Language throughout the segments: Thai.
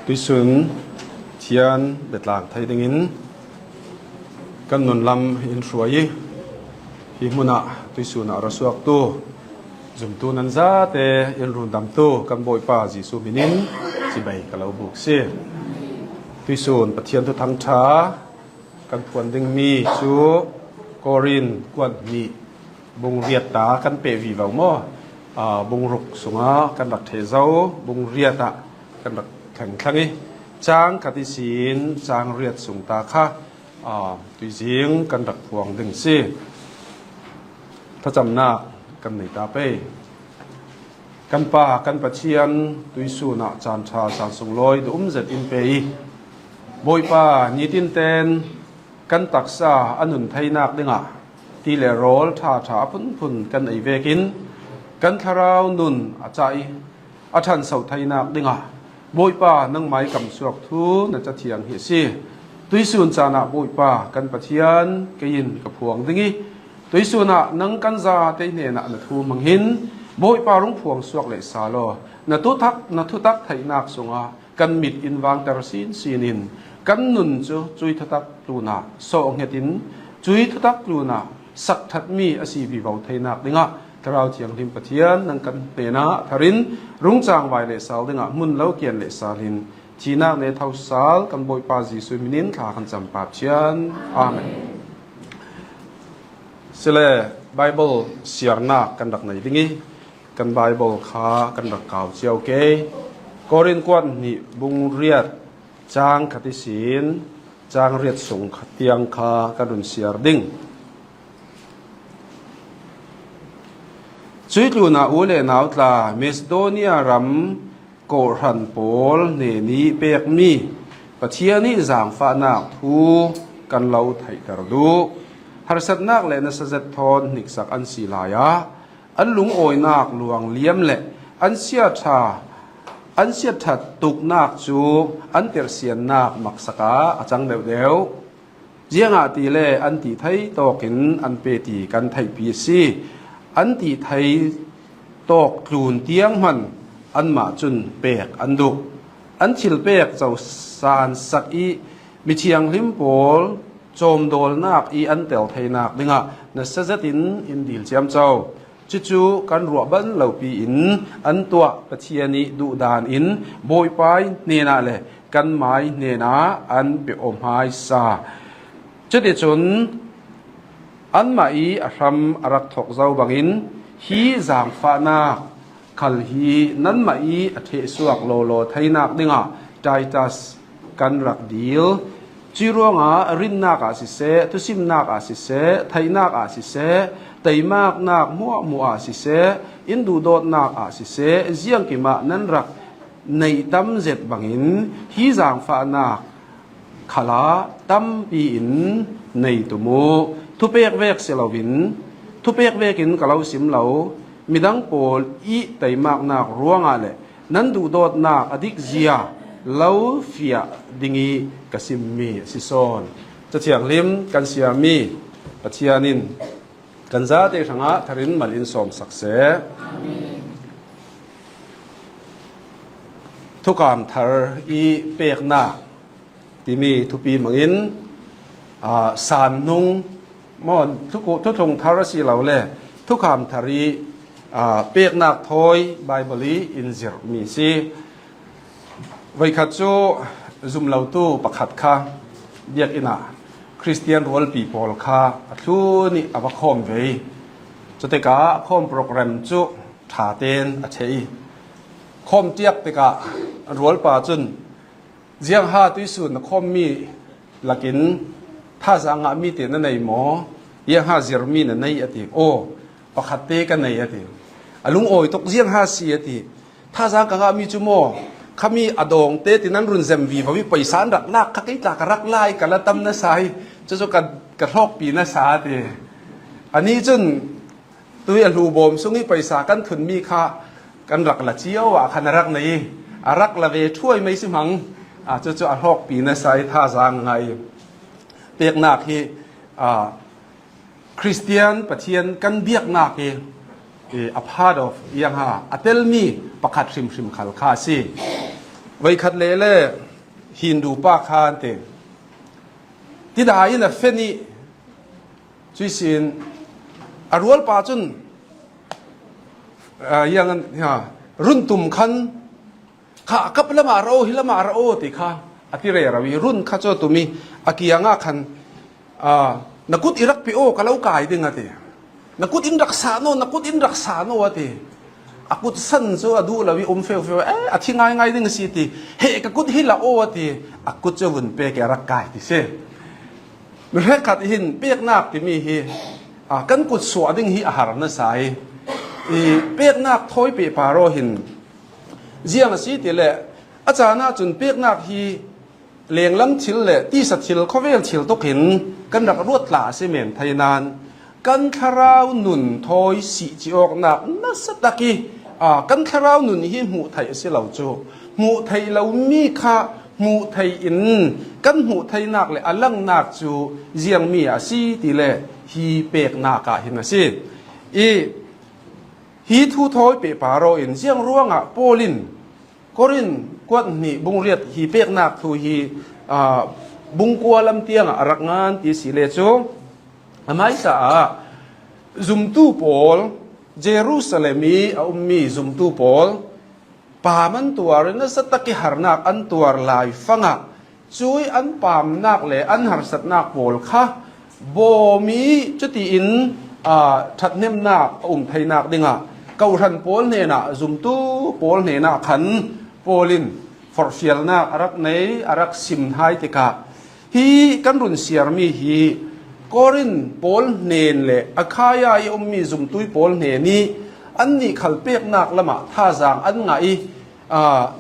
ตุยสุนเทียนเบ็ดหลางไทยดิงินกันนนลำอินสวยฮิมุนะตุยสุนอรสวกตูจุมตูนันซาเตอินรุนดำตูกันบอยป้าจีสุมินินจีใบกะลาบุกเสียตุยสุนปะเทียนทุทังช้ากันพวนดิงมีชูกอรินกวนมีบุงเรียดตากันเปวีเบาหม้อบุงรุกสุงากันดักเทเจ้าบุงเรียดตากันดักแข่งขันนี้จางคติศีลจางเรียดสุงตาค่ะตุยเสียงกันดักพวงดึงซีถ้าจำหน้ากันในตาเป้กันป่ากันปะเชียนตุยสูนะจานชาสารสุงลอยดุเจ็ดอินเปย์บอยป่านีตินเตนกันตักษาอนุนไทยนักดึงอ่ะตีเลโรลท่าฉาพุ่นกันไอเวกินกันทาราวนุนอาใจอาชันเสาไทยนักดึงอ่ะบอยป่านั่งไม้กำสวกทูน่าจะเทียงเหี่ยซีตุยสูนจานะบอยป่ากันปะเชียนกินกับพวงดึงอีตุยสูนะนั่งกันซาเตยเนนะนทูมังหินบอยป่ารุงพวงสวกเลสาโลนทุตักไทยนักสงอากันมิดอินวางตรสินซีนินกันนุนจุยทุตักลูนาโซองเฮตินจุยทุตักลูนาสักทัดมีอาศีบีเบาไทยนักดึงอ่ะทาราวเทียงทิมปะเทียนนั่งกันเปนะทารินรุงจางไวเลสาลดึงอ่ะมุนเล่าเกียนเลสาลินจีนักในเท้าสาลกันบอยปาจีสุมินินขากันจำปาเชียนอาเมนเสเลไบเบิลเสียร์นักกันดักไหนดึงอีกันไบเบิลขากันดักข่าวเจียวเกยกอรินกวนนี่บุงเรียดจางคติศีลจางเรียดส่งเตียงคากันดุนเสียร์ดิ้งจุดลูนาอูเลนาวตลาเมสโดเนียรัมโกรันโปลเนนีเปียกมีปะเทียนี่จางฟ้านักทูกันเล่าไทยตรดูฮาร์สัตนักเลนสเซตทอนนิกสักอันศิลายะอันลุงโอยนักหลวงเลี้ยมเละอันเสียชาอันเสียถัดตุกนักจูอันเตอร์เซียนนักมักสกาอาจังเดวเดวเจียงอาตีเล่อันตีไทยตอกินอันเปตีกันไทยพีซีอันตีไทยตอกกลูนเตียงมันอันมาจุนเปกอันดุอันชิลเปกเจ้าสานสักอีมิเชียงลิมโปลโจมโดลนักอีอันเตลไทยนักดึงอ่ะนัสเซตินอินดิลเจียมเจ้าจู่ๆกันรัวบันเหล่าปีอินอันตัวปะเทียนีดุดานอินโบยไปเนนาเลยกันไม้เนนาอันเปียอมหายซาจุดเดชนอันมาอีอารมอรักถกเจ้าบังอินฮีจางฟ้านาคัลฮีนั้นมาอีอเทสวกโลโลไทยนักดึงอ่ะใจตัสกันรักดีลจีรวงรินนักอาศิเสตุสิมนักอาศิเสไทยนักอาศิเสไตมากนักมัวอาศิเสอินดูโดดนักอาศิเสเจียงกิมานั้นรักในตั้มเจ็ดบังอินฮีจางฟ้านักขลาตั้มปีอินในตุโมทุเปกเวกเสลาวินทุเปกเวกินกะเราสิมเหลามีดังโปลอีไตมากนักร่วงอะไรนั้นดูโดดนักอดิกเจียเล่าเฟียดิงีกสิมมีสิโซนจะเทียงลิมกันเสียมีปัจเจียนินกันซาเตชังะทารินมาลินสมศักเสทุกการทาร์อีเปกนาที่มีทุปีมังอินสานนุงมอนทุกทงทารสีเหล่าเล่ทุกคำทารีเปกนาทอยไบเบิลีอินเซอร์มีซีไว้ขัดโจซุมเหล่าตู้ประคัดค่ะเรียกอินาคริสเตียนรอลปีพอลค่ะทุนี่อวคอมเวจะเตกะคอมโปรแกรมจุถาเตนอเชยคอมเจียกเตกะรอลป่าจุนเจียงฮาตุยสุนคอมมีหลักินถ้าสังอามีเตนในหมอเยี่ยงฮาเซอร์มีในอติโอประคัดเตกันในอติอลุงโอยตกเจียงฮาเสียติถ้าสังกังอามีจุโมขามีอดองเตตินั้นรุนเซมวีพวิไปสารรักลากขักอิตากรักไล่กันละตำนาสายจะกันกระทอกปีนาสาเตอันนี้จนตัวอลูบอมสุงี้ไปสากันทุนมีค่ากันรักละเจียวขนารักในรักละเวช่วยไม่สิมังจะอทอกปีนาสายท่าสางไงเปียกหนักที่คริสเตียนปะเทียนกันเบียกหนักที่a part of ยังฮะอัตเลมีประคัดชิมขัลคาซี ไว้ขัดเล่ฮินดูปากคานเตที่ได้ยินเฟนี่ช่วยสินอรวลปาจุนยังรุ่นตุ่มขันข้ากับละมาเราฮิละมาเราติข้าอธิเรราวีรุ่นข้าเจ้าตุมีอากิยังขันนักกุดอิรักพิโอกะเล่ากายดึงอะตินักกุดอินรักษาโนนักกุดอินรักษาโนอะติอากุดสันโซอดูลาวิเฟลอธิง่ายดึงสิติเฮกกุดฮิละโออะติอากุดจะวุ่นเปกรักกายติเสเมื่อขัดหินเปียกนักที่มีฮีกันกุดสวดิ้งฮีอาหารนั่นใส่เปียกนักถอยไปปาโรหินเจียงสิติเละอาจารย์น่าจุนเปียกนักฮีเลี้ยงล้ำชิลเละที่สัตชิลเขาเวลชิลตกหินกันรักรวดหลาเสมนไทยนานกันคาราวหนุนถอยสีจีออกนักนัสตะกีกันคาราวหนุนฮีหมู่ไทยเสียเหล่าโจหมู่ไทยเรามีค่าหมู่ไทยอินกันหมู่ไทยนักเลยอลังนักจูเจียงมีอาศีติเละฮีเปียกนักหินนะสิฮีทูถอยไปปาโรอินเจียงร่วงโปลินกอรินกวดนี่บุงเรียดฮีเปียกนักทูฮีบุงกัวลำเตียงรักงานที่สิเลโจไม่สะซุมตูโปลเยรูซาเล็มีมีซุมตูโปลปามันตัวเรนสตะกิหารนักอันตัวลายฟังช่วยอันปามนักเลยอันหารสัตนักโปลค่ะโบมีจุดอินทัดเนมนักไทยนักดิงเกาทันโปลเนน่ะซุมตูโปลเนน่ะขันโปลินฟอร์เฟียลนักอารักเนยอารักซิมไฮติกะฮีกันรุนเสียมีฮีกอรินโปลเนนเลยอาคายายมีซุมตุยโปลเนนี้อันนี้ขัลเปียกนักละมาท่าจางอันไง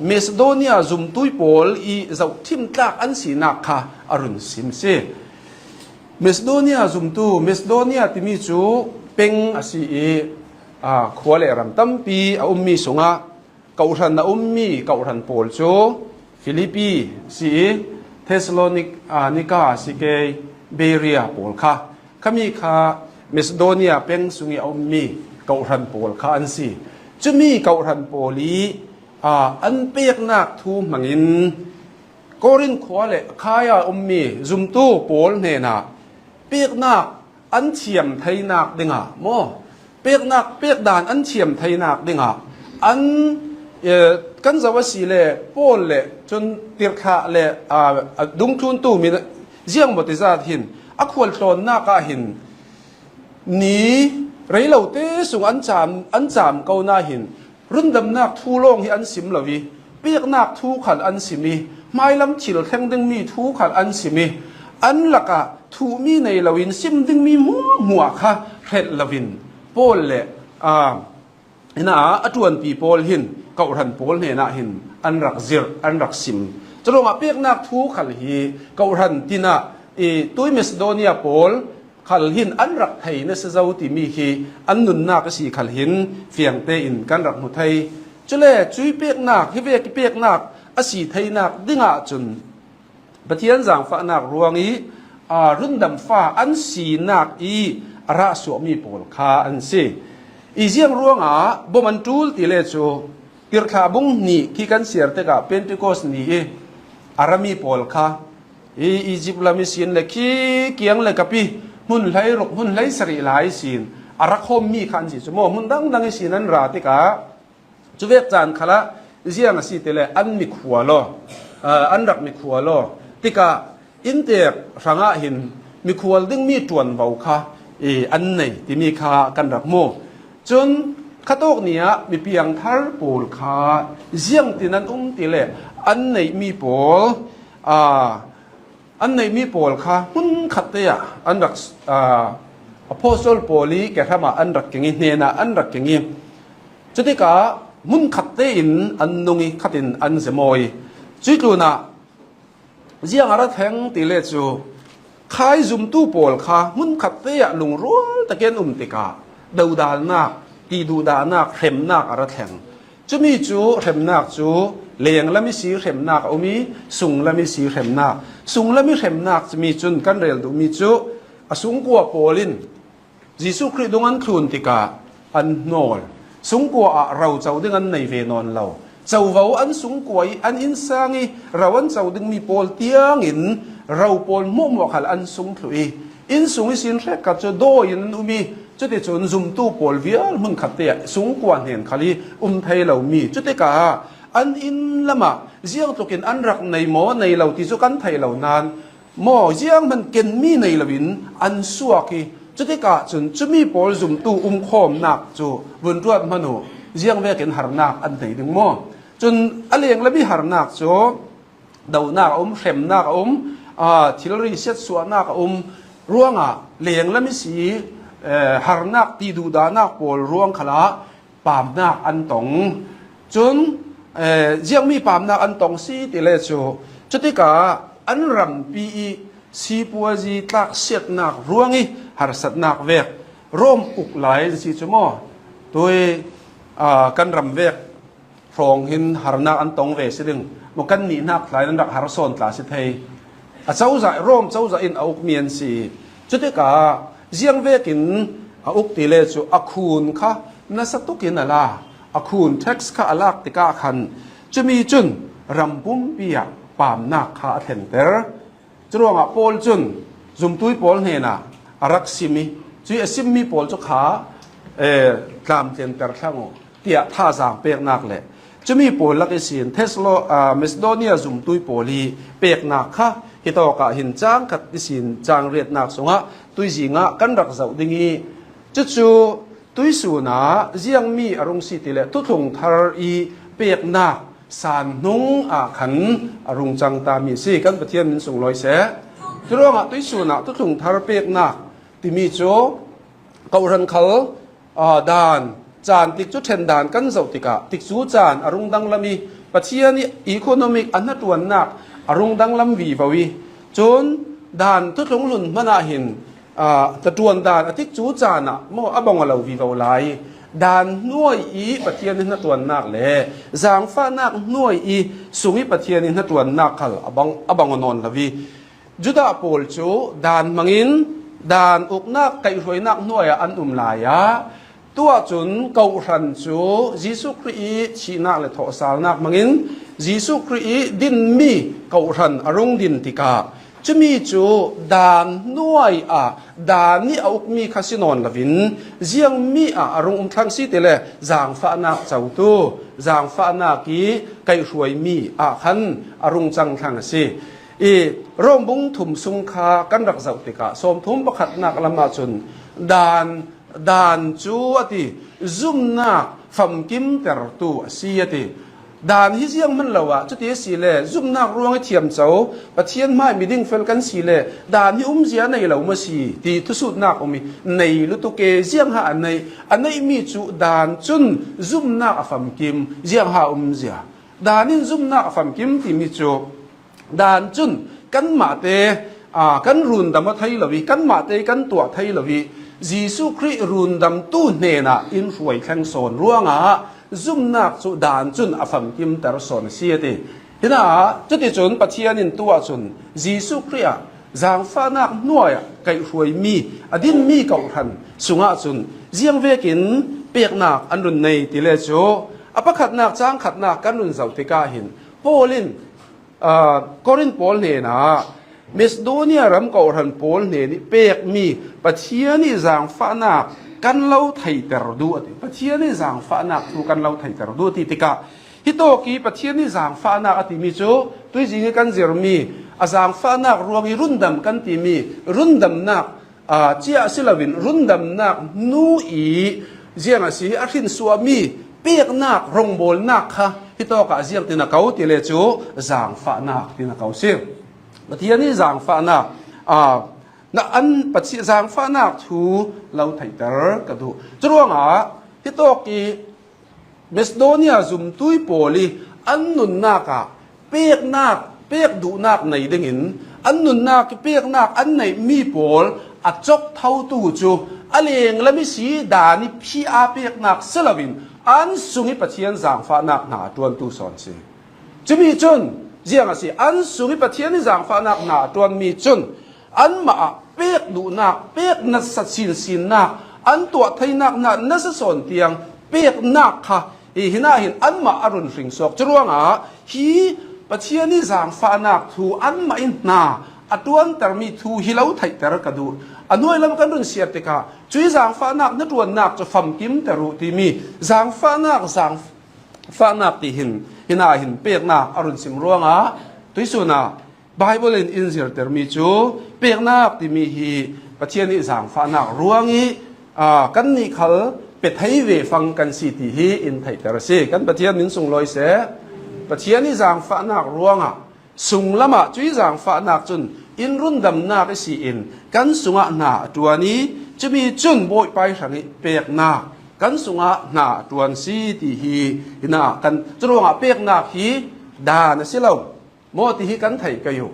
เมสโดเนียซุมตุยโปลอีเจ้าทิมตักอันสีนักค่ะอรุณซิมเซเมสโดเนียซุมตูเมสโดเนียที่มีจูเป็งอาศีขวาเลรัมตัมปีมีสงะเกาทันมีเกาทันโปลจูฟิลิปปีสีเทสโลนิกาสิเกเบเรียโปลค่ะขมีค่ะเมสโดเนียเป็งสุงีมีเกาทันโปลค่ะอันสีจะมีเกาทันโปลีอันเปียกนักทูมังอินกอรินขวาเลขายามีซุมตูโปลเนน่ะเปียกนักอันเฉียมไทยนักดิงโมเปียกนักเปียกด่านอันเฉียมไทยนักดิงอันกันจะว่าสีเล่โปลเล่จนติร์ขาเล่ดุงทุนตู้มีเจียงบติซาหินอักวลตอนนักหินนี้ไรเหล่าเตสุงอันจามเกาหน้าหินรุ่นดำนักทูโลงที่อันสิมเหล่าวีเปียกนักทูขันอันสิมีไม่ลำฉิลแข่งดึงมีทูขันอันสิมีอันละกะทูมีในเหล่าวินซิมดึงมีหัวค่ะเพ็ดเหล่าวินโปลเล่น่ะอจวนปีโปลหินเกาทันโปลเนี่ยน่ะหินอันรักซิรอันรักซิมจะลงมาเปียกนักทูขันฮีเกาทันตินะตุยเมสโดเนียโปลขัลหินอันรักไทยเนสเจ้าที่มีฮีอันนุนนักสีขัลหินเฟียงเตอินกันรักมุไทยจุเล่จุยเปียกนักฮิเวกเปียกนักอสีไทยนักดิ่งจุนปะเทียนจางฟ้านักรวงอีรุ่นดำฟ้าอันสีนักอีระสวมีโปลคาอันซีอีเจียงรวงบ่มันจูลติเลโจติรคาบุงนี่ที่กันเสียร์เตกะเป็นติโกสนี่อารามีโปลคาอียิปต์ลามิสินเล็กเกียงเล็กกับพี่หุ่นไหลรกหุ่นไหลสรีหลายสินอารักคมมีขันสิสมอหุ่นดังสินันราติกะจุเวกจานขละเจียงสิเตเลอันมีขวาลอันรักมีขวาลติกะอินเตอร์สังอาหินมีขวาดึงมีจวนเบาค่ะอันไหนที่มีค่ากันรักโมจนข้าตกเนี้ยมีเพียงทัลปูลค่าเจียงที่นั้นติเลอันไหนมีโปลอันไหนมีโปลค่ะหุ่นขัดเตะอันรักอพอสโลโปลีแกทำอันรักอย่างนี้เนี่ยนะอันรักอย่างนี้จุดที่กะมุนขัดเตอินอันนุ่งขัดอินอันเสมอยจุดดูนะเจียงอะไรแทงติเลจูขายซุมตู้โปลค่ะมุนขัดเตะลุงร้อนตะเกียนติกาดูดานักตีดูดานักเข็มนักอะไรแทงจะมีจูเข็มนักจูเลียงและมีสีเข็มนักเอามีสุงและมีสีเข็มนักสุงและมีเข็มนักจะมีจุนกันเรียลดูมีจูสุงกัวโปลินยิสุคริดงอันครุนติกาอันโนลสุงกัวเราเจ้าดึงอันในเวนอนเรา เจ้าเว้าอันสูงกว่าอันอินสร้างเราอันเจ้าดึงมีโพลเตียงอินเราโพลมุ่งว่าขันอันสูงถุยอินสูงสินแรกกับจะโดอินอุมีจุดที่จนซุ่มตู้โพลเวียมึงขัดเตะสูงกว่าเห็นขาลีไทยเรามีจุดที่กาอันอินละมาเจียงตุกินอันรักในหมอในเราที่สุกันไทยเหล่านานหมอเจียงมันเกินมีในละวินอันสัวกีจุดที่กาจนจะมีโพลซุ่มตู้คอมหนักจูบนรวดมโนเจียงเวกินหารนักอันไหนดึงหมอจนอะไรอย่างละมีหารนักจูดาวนักเข็มนักทิลรีเช็ดสัวนักร่วงเลียงละมีสีหารนักตีดูดานักโพลร่วงขละปามนักอันตงจนยังมีปามนักอันตงสีติเลจูจุดที่กาอันรำปีสีปัวจีตักเสียดนักร่วงหารสัตนักเวกร่มอุกไหลสีจมอโดยกันรำเวกฟองหินหารนักอันตงเวสิดึงมกันนี่นักไหลนันดักหารสอนตลาสิเทยเจ้าใจร่มเจ้าใจอินอุกเมียนสีจุดที่กายังเวกินอุกติเลจูอคูนค่ะนัสตุกินอะไรอคูนเท็กซ์ค่ะอลักติกาขันจะมีจุนรำปุ่มเปียปามนักขาเทนเตอร์จรวงโพลจุนซุมตุยโพลเฮน่ะรักซิมิจุยซิมมีโพลจุขาตามเทนเตอร์ทั้งเตียท่าสามเปียกนักเลยจะมีโพลลักษิณเทสโลเมสโดเนียซุมตุยโพลีเปียกนักค่ะฮิตอกะหินจางกัดดิสินจางเรียดนักสงะตุยสิงะกันรักเจ้าดิ่งจุจูตุยสูนาเจียงมีอารมณ์สิติเลตุทงทารีเปียกนักสานนุงขันอารมณ์จังตามีสิกันประเทศมินส่งลอยเสจรวงตุยสูนาตุทงทารีเปียกนักติมีโจเกาลันเขาดานจานติกจุเทนดานกันเจ้าติกะติกสูจานอารมณ์ดังละมีประเทศนี้อีโคโนมิกอันนัดวันนักอารมณ์ดังลำวีบวีจนด่านทุกหลงหลุนมนาหินตะจวนด่านอธิจูจานะมออบองเราวีบวไลด่านน่วยอีปะเทียนินตัวนักเลยจางฟ้านักน่วยอีสุงิปะเทียนินตัวนักขลอบองนนลวีจุดาโพลจูด่านมังอินด่านอุกนักไก่รวยนักน่วยอันลายะตัวจุนเกาหันจูยิสุครีชีนักเลยทอสานักมังอินยิสุครีดินมีเกาหันอารมณ์ดินติกาจะมีจูดานน่วยดานนี่เอามีคาสิโนนละวินเจียงมีอารมณ์ทั้งสิ้นเลยจางฟ้านักเจ้าตัวจางฟ้านักกีไก่ช่วยมีขันอารมณ์จังทั้งสิ้นร่มบุ้งถุ่มสุงคากันรักเจ้าติกาสมทุมประคัดนักละมาจุนดานจูอติซุ่มนักฟัมกิมเตอร์ตัวเสียติด่านที่เสียงมันเราจุดที่สีเล่ซุ่มนักรวงให้เทียมเจ้าปะเทียนไม่มีดิ่งเฟลกันสีเล่ด่านที่เสียในเรามาสีที่ทุสุดนักมีในลุตุเกเสียงหาอันในมีจุด่านจุนซุ่มนักฟัมกิมเสียงหาเสียด่านนี้ซุ่มนักฟัมกิมที่มีจุด่านจุนกันมาเตกันรุนดำมาไทยละวีกันมาเตกันตัวไทยละวียิสุคริรุนดำตู้เนน่ะอินฟวยแข่งโซนร่วงซุ่มนักจุดานจุนอฟัมกิมแต่ละส่วนเสียดีเห็นจุดที่จุนปะเทียนินตัวจุนยิสุคริยจางฟ้านักน่วยไก่หวยมีอดินมีเก่าทันสุงะจุนเจียงเวกินเปียกนักอันรุนในติเลโจอปะขัดนักจางขัดนักกันรุนเจ้าติกาหินโพลินกอรินโพลเนนะเมสโดเนียรำเก่าทันโพลเนนี่เปียกมีปะเทียนี่จางฟ้านักกันเล่าไทยแต่ระดูติปะเทียนี่จางฟ้านักดูกันเล่าไทยแต่ระดูติกาฮิโตกีปะเทียนี่จางฟ้านักอติมีโจตุยจิงกันเจอร์มีจางฟ้านักรวมรุ่นดำกันติมีรุ่นดำนักเจ้าศิลวินรุ่นดำนักนูอีเจียงสีอาทินสวามีเปียกนักรงโบลนักค่ะฮิโตกะเจียงตินักเขาติเลโจจางฟ้านักตินักเขาเสียปะเทียนี่จางฟ้านักนักอันปัจจัยจางฟ้านักทูเราไทยเตอร์กันดูจรวงฮิโตกีเมสโดเนียซุมตุยโพลีอันนุนนักเปียกนักเปียกดูนักในดึงอินอันนุนนักเปียกนักอันในมีโพลอัดจกเท่าตู้จูอันเองและมิสีดานิพีอาเปียกนักเซลวินอันสุงิปัจจัยจางฟ้านักหนาจวนตู้สอนสิจะมีจนเจียงสิอันสุงิปัจจัยจางฟ้านักหนาจวนมีจนอันมาเปียกดูนักเปียกนัสสินนักอันตัวไทยนักนัสสนเตียงเปียกนักค่ะ อีหินาหินอันมาอรุณสิงสกจรวงฮีปัจเจียนี่จางฟ้านักทูอันมาอินนาอตวนแต่มีทูฮิเลาไทยแต่ละกระดูอันนู้นลำกันรุ่นเสียติกาจุยจางฟ้านักนัดวนนักจะฟัมกิมแต่รู้ที่มีจางฟ้านักจางฟ้านักที่หินาหินเปียกนักอรุณสิมรวงตุยสุนาไบเบิลอินเสียแต่มีจูเปียกนักที่มีฮีปัจเจียนี่จางฟ้านักรวงอีกันนี่เขาเป็ดให้เวฟังกันสิที่ฮีอินไทยแต่ละสิกันปัจเจียนินส่งลอยเสปัจเจียนี่จางฟ้านักรวงสุงละมาจุยจางฟ้านักจนอินรุ่นดำนาไปสีอินกันสุงะหนาตัวนี้จะมีจุนโบยไปสังเปียกนากันสุงะหนาตัวสีที่ฮีนากันจรวงเปียกนาฮีดานสิเราโมที่ฮีกันไทยกันอยู่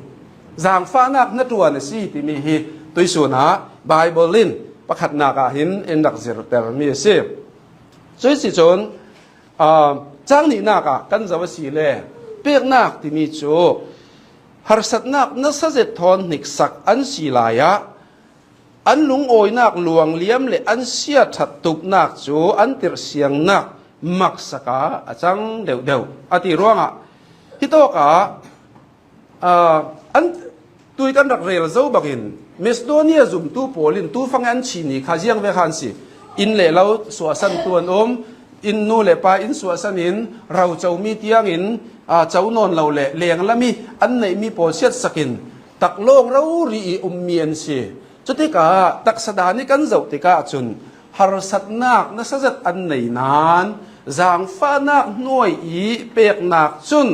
จางฟ้านักนัตัวนี้สีที่มีฮีตุยสุนาไบเบิลินประคัดนากาหินเอ็นดักเซรเตอร์มีเสพสวยสิจนจ้างนี่นากากันจะว่าสีเล่เปียกนักที่มีจูฮาร์สัตนักนักเสด็จทอนนิกสักอันสีลายะอันลุงโอยนักหลวงเลี้ยมเลยอันเสียถัดตุกนักจูอันติรเสียงนักมักสกาจังเดวเดวอติร่วงฮิโตกะอันตุยกันรักเรลเจ้าบักินเมสโดเนียจุ่มตู้โปลินตู้ฟังอันชีนีข้าเจียงเวคันสิอินเล่เราสวสันตัวนอินนูเล่ปาอินสวสันอินเราเจ้ามีเตียงอินเจ้านอนเราเล่เลี้ยงละมีอันไหนมีโปเชียสกินตักโลกเรารีเมียนสิจุดที่กาตักสดานี่กันเจ้าที่กาจุนฮาร์สัตนักนักสัตอันไหนนานจางฟ้านักน้อยอีเปียกนักจุน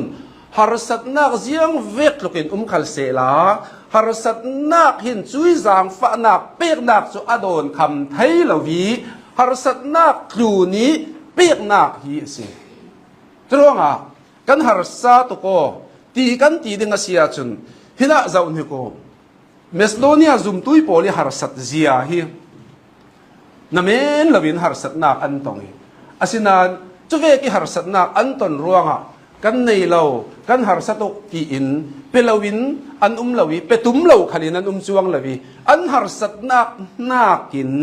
ฮาร์สัตนักเจียงเวกลูกินขัลเซลาฮาร์สัตนักหินจุยจางฟ้านักเปียกนักจุอโดนคำไทยลาวีฮาร์สัตนักครูนี้เปียกนักฮีสิตรงกันฮาร์สัตตุโกตีกันตีดึงอาเซียจุนฮินาเจ้าหนิโกเมสโดเนียจุ่มตุยโปลิฮาร์สัตเซียฮีนั่นเองลาวินฮาร์สัตนักอันตงอาศินันจุเวกิฮาร์สัตนักอันตนรวงกันในเรากันฮาร์สัตตุกีอินเปลาวินอันลาวีเปตุมลาวขลินันจวงลาวีอันฮาร์สัตนักนักกิน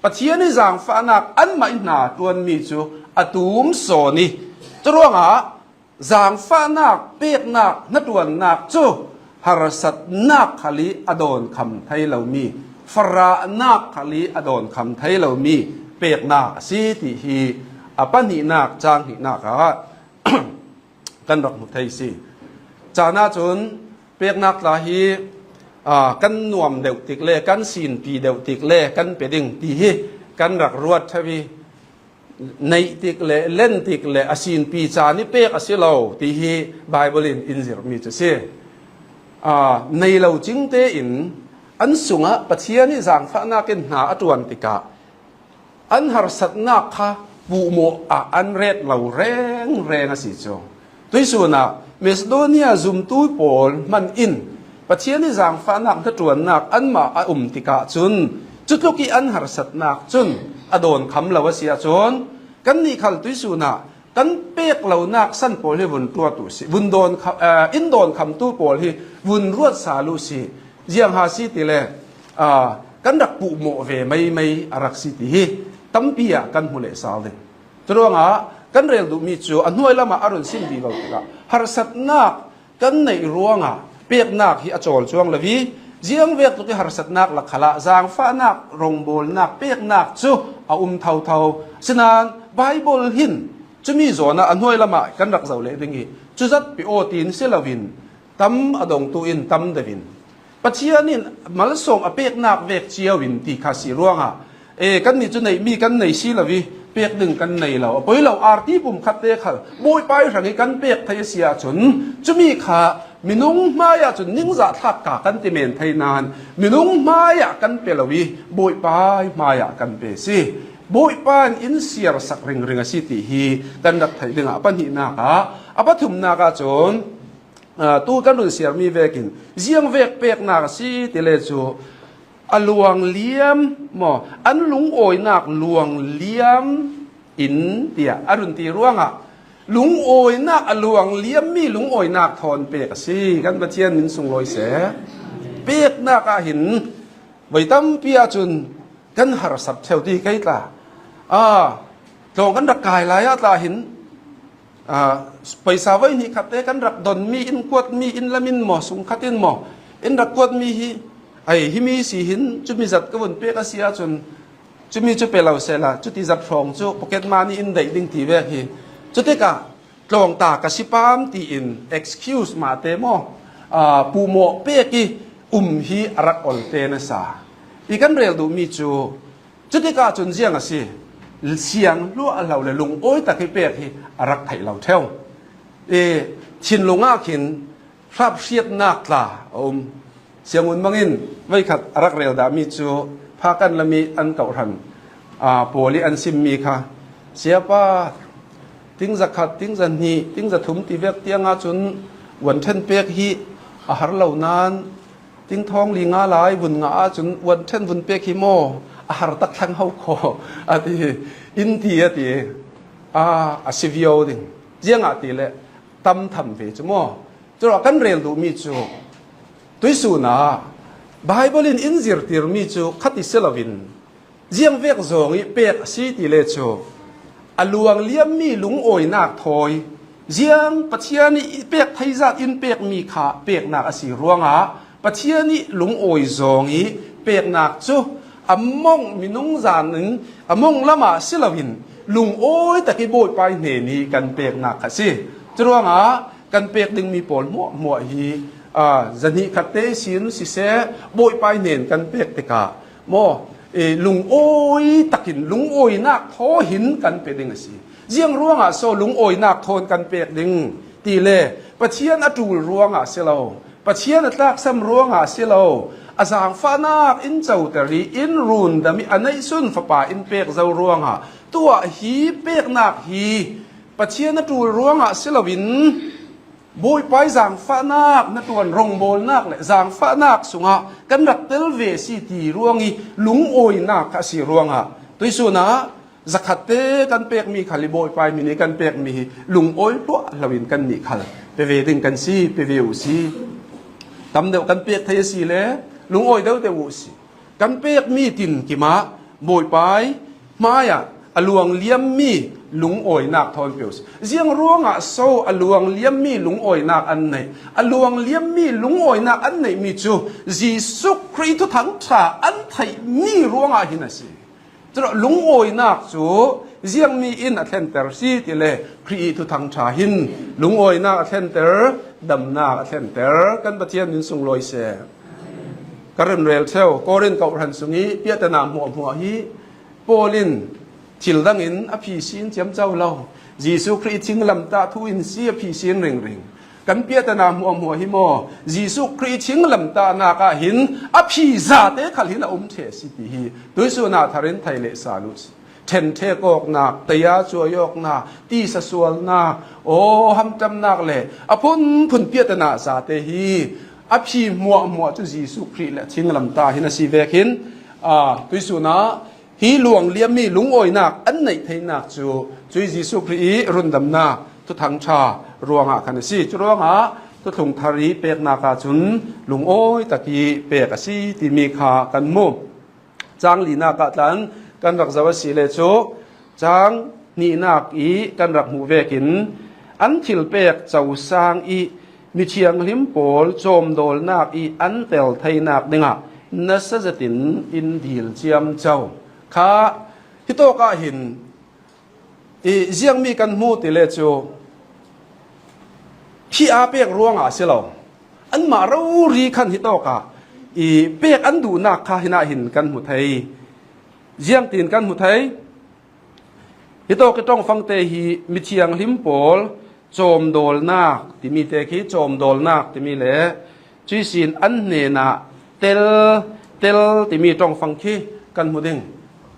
ปัจเจียนิจางฟ้านักอันไม่นาตัวมีจูอตุมโซนีจรวงจางฟ้านักเปียกนักนัดวันนักจูฮาร์สัตนักขลีอโดนคำไทยเรามีฟรานักขลีอโดนคำไทยเรามีเปียกนักสีติฮีอปันหินักจางหินักกันรักมุทัยสิจานาจนเปียกนักลาฮีกันนวมเดวติกเล่กันสินปีเดวติกเล่กันเปดิงตีฮีกันรักรวดทวีในติกเล่เล่นติกเล่อสินปีจานี่เปียกอสิเราตีฮีไบเบิลอินซิรมีจะเสในเราจิงเตอินอันสุงะปัจเจียนี่จางฟ้านักินหาอจวนติกาอันฮาร์สัตนักค่ะบูโมอันเร็ดเราแรงสิจงตุยสุนักเมสโดเนียจุ่มตุยโปลมันอินปัจเจียนี่จางฟ้านักถ้าจวนนักอันมาติกาจุนจุดลูกีอันฮาร์สัตนักจุนอโดนคำเราเสียจนกันนี่ขัลตุยสุนักกันเปียกเหล่านักสั้นโปลให้วุนตัวตุสิวุนโดนอินโดนคำตู้โปลให้วุนรวดสาลุสิเจียงฮาสิติเลกันดักปูโมเวไม่อารักสิติตั้มปีกันหุ่นเลสาลินตรงกันเรียนดูมีจูอันน้อยละมาอรุณสินดีเราติกาฮาร์สัตนักกันในร่วงเปียกนักที่อจอลช่วงละวีเจียงเวกตุกิฮาร์สัตนักหลักขละจางฟ้านักรงโบลนักเปียกนักจูเท่าฉะนั้นไบเบิลหินจะมีโซนอันน้อยละมากันรักเจ้าเล่ดึงอีจุจัดปิโอตินเซลวินตั้มอดงตูอินตั้มเดวินปัจเจียนี่มาลส่งอเปียกนักเวกเจียวินตีคาสิร่วงกันนี่จุไหนมีกันในซีละวีเปียกดึงกันในเราไปเราอาร์ตีปุ่มคัดเตะเขาโบยไปทางนี้กันเปียกไทยเสียจนจะมีขามินุงมายาจนนิ่งจะทักกากันติเมนไทยนานมินุงมายากันเปลวีโบยไปมายากันเปซีโบยปานอินเสียสักเริงสิติฮีกันดักไทยดึงปันหินากาปัทุมนากาจนตู้กันรุ่นเสียมีเวกินเจียงเวกเปียกนากสิติเลจูอลวงเลี้ยมหมออันลุงโอยนักลวงเลี้ยมอินเตียอรุณตีร่วงลุงโอยนักอลวงเลี้ยมมีลุงโอยนักทอนเปียกสิกันประเทียนมินสุงลอยเสเปียกนักหินไว้ตั้มเปียจุนกันหาสับเทวดีไกลตา ตรงกันรักกายหลายตาหินไปสาวไว้นี่ขัดเตกันรักดนมีอินกวดมีอินละมินหมอสุงขัดอินหมออินรักกวดมีไอฮิมีสีหินจุดมีจัดกวนเปียกเสียจนจุดมีจุดเปล่าเสละจุดที่จัดฟองจุดโปเกตมานี่อินเด็กดิ้งทีเวกฮีจุดที่กะตรงตากระชิปามตีอิน excuse มาเตโมปูโมเปียกีฮีรักอลเตนสาอีกันเรียลดูมีจูจุดที่กะจนเจียงสิเสียงลั่วเราเลยลุงโอ้ยตะกี้เปียกีรักไทยเราเท่าชินลงอาขินรับเสียดนักลาเสียงอุ่นบางอินไว้ขัดรักเรียวดามีจูพากันละมีอันเก่าทันโพลีอันซิมมีค่ะเสียป้าติ้งจะขัดติ้งจะนีติ้งจะทุ่มตีเวกเตียงอาจุนวันเทนเปียกฮีอาหารเหล่านั้นติ้งท้องลีงาหลายวุ่นงาจุนวันเทนวุ่นเปียกฮีโมอาหารตักทั้งเฮาคออาทิอินทีอาทิอาศิวิโอดิ่งเจียงอาทิเละตั้มทำเวจโมจุดกันเรียลดูมีจูตัวสูน่ะไบเบิลอินซิร์ติร์มีจูขัดอิสลาวินเจียงเวกซงอีเปียกสีติเลจูอลวงเลี้ยมมีลุงโอยนักถอยเจียงปัจเจียนี่เปียกไทยจัดอินเปียกมีขาเปียกนักอสีรวงปัจเจียนี่ลุงโอยซงอีเปียกนักจูมงมีนุ่งจานหนึ่งมงละมาสิลาวินลุงโอยตะกี้โบยไปเนนี่กันเปียกนักสิจรวงกันเปียกดึงมีปอลมัวฮีจันฮิขัดเตสินสิเสโบยไปเนนกันเปียกติกาโมลุงโอยตะกินลุงโอยนักทอหินกันเปียกดึงสิเจียงร่วงโซลุงโอยนักทนกันเปียกดึงตีเล่ปัจเจียนอจูลร่วงเสลาปัจเจียนตักซ้ำร่วงเสลาอาจารย์ฟ้านักอินเจ้าตรีอินรุนดามีอันไหนสุนฟ้าป่าอินเปียกเจ้าร่วงตัวฮีเปียกนักฮีปัจเจียนอจูลร่วงเสลาวินโบยไปจางฟ้านักนัตัวรงโบลนักเลยจางฟ้านักสุงะกันรักเตลเวสีตีร่วงอีลุงโอยนักสีร่วงตัวสุนะจักขัดเตกันเปียกมีขัลิโบยไปมีนี่กันเปียกมีลุงโอยตัวลวินกันมีขัลไปเวดึงกันซีไปเวอุซีตำเดียวกันเปียกไทยสีเลยลุงโอยเดียวเดียวอุซีกันเปียกมีตินกิมาโบยไปมาอลวงเลี้ยมมีลุงโอยนักทอนเปียวเสียงร้องโซอลวงเลี้ยมมีลุงโอยนักอันไหนอลวงเลี้ยมมีลุงโอยนักอันไหนมีจูจีสุครีทุทั้งชาอันไทยมีร้องหินะสิจระลุงโอยนักจูเสียงมีอินอัเทนเตอร์ซีติเลครีทุทั้งชาหินลุงโอยนักอัเทนเตอร์ดำนักอัเทนเตอร์กันปะเทียนนินสุงลอยเสกระเรนเรลเซลโกเรนเก่าหันสุงี้เปียตนามหัวฮีโปลินทิลดังอินอภิสินเจียมเจ้าเราจีสุคริชิงลำตาทุอินซีอภิสินเริงกันเปียตนามหัวหิโมจีสุคริชิงลำตานากาหินอภิซาเตขัลหินเทสิติฮีโดยส่วนนาทารินไทยเลสาลุสเทนเทกอกนักเตียจัวยอกนักตีสสวลนักโอ้ฮัมจำนักเลยอพุนเปียตนาซาเตฮีอภิมัวจุจีสุคริและชิงลำตาหินสีเวกินโดยส่วนนาฮีหลวงเลี้ยมมีลุงโอยนักอันไหนไทยนักจูจุยจีสุครีรุนดำนาทุทังชารวงคันสีจุรวงทุถุงทารีเปียกนากาจุนลุงโอยตะกี้เปียกสีที่มีขากันมุจางลีนากาตันกันรักษาวสีเลโจจางนีนักอีกันรักหูเวกินอันทิลเปียกเจ้าสร้างอีมีเชียงลิมโปลโจมโดลนักอีอันเตลไทยนักดึงนัสจตินอินดีลเจียมเจ้าข้าฮิโตกะหินเจียงมีกันมูติเลโจพี่อาเปียกร่วงเสียเราอันมาเรารีขันฮิโตกะเปียกอันดูนักข้าหินาหินกันหุไทยเจียงตีนกันหุไทยฮิโตกะต้องฟังเตหีมิเชียงลิมโปลโจมโดลนักที่มีเตคีโจมโดลนักที่มีเละจุยสินอันเนนาเตลที่มีต้องฟังคีกันหุดิง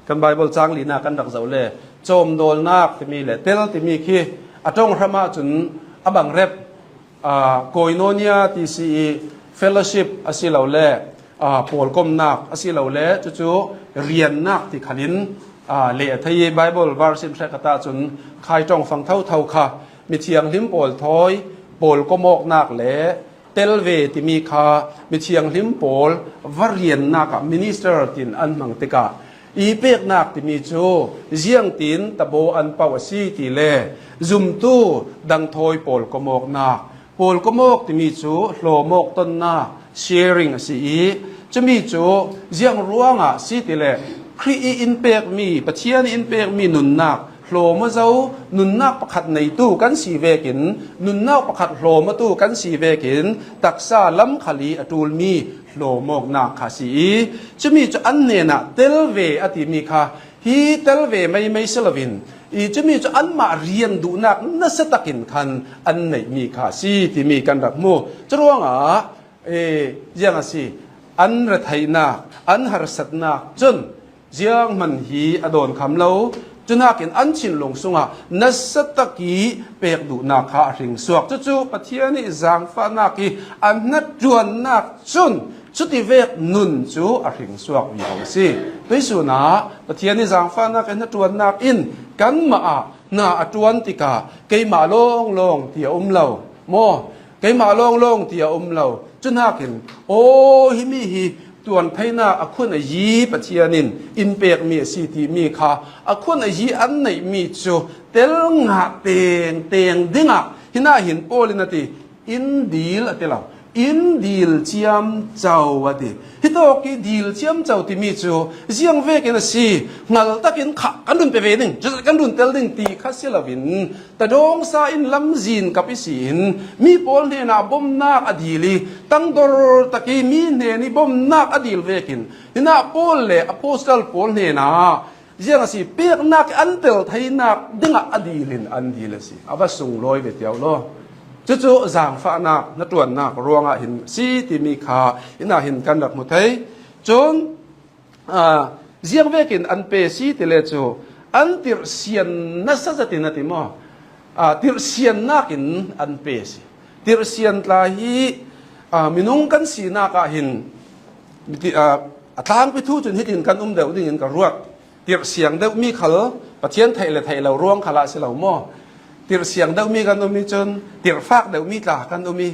กันไบเบิลจางลีนากันดักเจ้าเล่โจมโดลนักที่มีเละเตลที่มีคีอจงพระมาจุนอบังเร็บโกยโนเนียทีซีเฟลโลชิพอาศิลาเล่ปอลกอมนักอาศิลาเล่จู่ๆเรียนนักที่ขันินเละที่ไบเบิลวาร์ซินเซกตาจุนใครจงฟังเท่าค่ะมีเชียงลิมปอลทอยปอลก็มอกนักเล่เตลเวที่มีค่ามีเชียงลิมปอลวาเรียนนักมินิสเตอร์ตินอันมังติกา อีเปียกนักที่มีจูเจียงตินตะโบอันเปาวซีตีเล่จุมตู้ดังทอยโปลกโมกนักโปลกโมกที่มีจูโลโมกต้นนักsharing สิจะมีจูเจียงร่วงสิตีเล่ครีอินเปียกมีปะเทียนอินเปียกมีนุนนักโลมาเจ้านุนนักประคัดในตู้กันสีเวกินนุนนักประคัดโลมาตู้กันสีเวกินตักซาล้ำขลีอตูลมีโลโมกนักขาสีจะมีจะอันเนน่ะเตลเวอติมีค่ะฮีเตลเวไม่สลวินอีจะมีจะอันมาเรียนดูนักนัสตะกินคันอันไหนมีขาสีที่มีกันรักมูจะร้องยังสิอันระไทยนักอันหรสัตนักจนเจียงมันฮีอดอนคำเล่าจนหากินอันชินลงสุงะนัสตะกีเปกดูนาคาริงสวกจู่ปะเทียนี่จางฟ้านากีอันนัดจวนนักจุนชุดที่เวกนุนจู่อริงสวกวิวสิด้วยสุนาปะเทียนี่จางฟ้านากีนัดจวนนักอินกันมานาอจวนติกาเกยมาลงที่เล่าโมเกยมาลงที่เล่าจนหากินโอ้ฮิมีฮีตัวไทยนาอคุณยีปัจเจียนินอินเปกมีสีทีมีค่ะอคุณยีอันไหนมีจูเตลงะเตียงดิ่งหินาหินโอลินาติอินดีลเตลาอินดีลเจียมเจ้าวะติฮิโตกีดีลเจียมเจ้าที่มีจูเจียงเวกินสีงัลตะกินขะกันดุนเปเวดิงจะกันดุนเตลดิงตีคัสเซลวินแต่ดงซาอินลำจีนกับอิสินมีโพลเนนาบอมนักอดีลีตั้งดอร์ตะกี้มีเนนี่บอมนักอดีลเวกินหินาโพลเลอโพสตัลโพลเนนาเจียงสิเปียกนักอันเตลไทยนักดิงอดีลินอันดีเลยสิอาวัสุงลอยเวทเดียวโลจู่ๆจางฟ้านักนัดวนนักรวงหินสีที่มีขาหินาหินกันดักมุทัยจนเจียงเวกินอันเปสีที่เลจูอันติรเซียนนัสสตินาติมอติรเซียนนักินอันเปสีติรเซียนลาฮีมินุงกันสีนักหินทางไปทูจนหินกันเดวดิ่งกันรวดติรเสียงเดวมีขลประเทศไทยและไทยเราร่วงขลาสิเราโมติรเสียงเดวมีกันมีจนติรฟากเดวมีตากันมี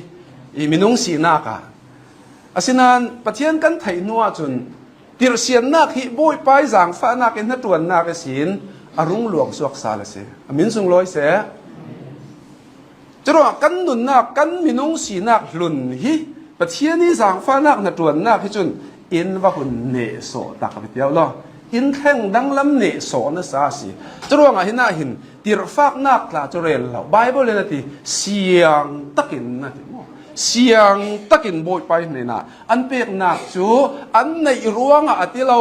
มินุงสีนักอาศินันประเทศกันไทยนัวจนติรเสียนนักฮิบุยไปจางฟ้านักอินทตวนนักศีลอรุณหลวงสวกสาลเสมินสุงลอยเสจะรอกันนุนนักกันมินุงสีนักหลุนฮิประเทศนี้จางฟ้านักนัดตวนนักฮิจนอินว่าหุ่นเนโสตักไปเดียวล้ออินแข่งดังลำเนโสนสาสีจะรอหินาหินติรฟากนักลาจเรลเราไบเบิลเลยนะทีเสียงตักินนะทีเสียงตะกินโบยไปเนี่ยนะอันเปียกหนักจูอันในร่วงอ่ะที่เรา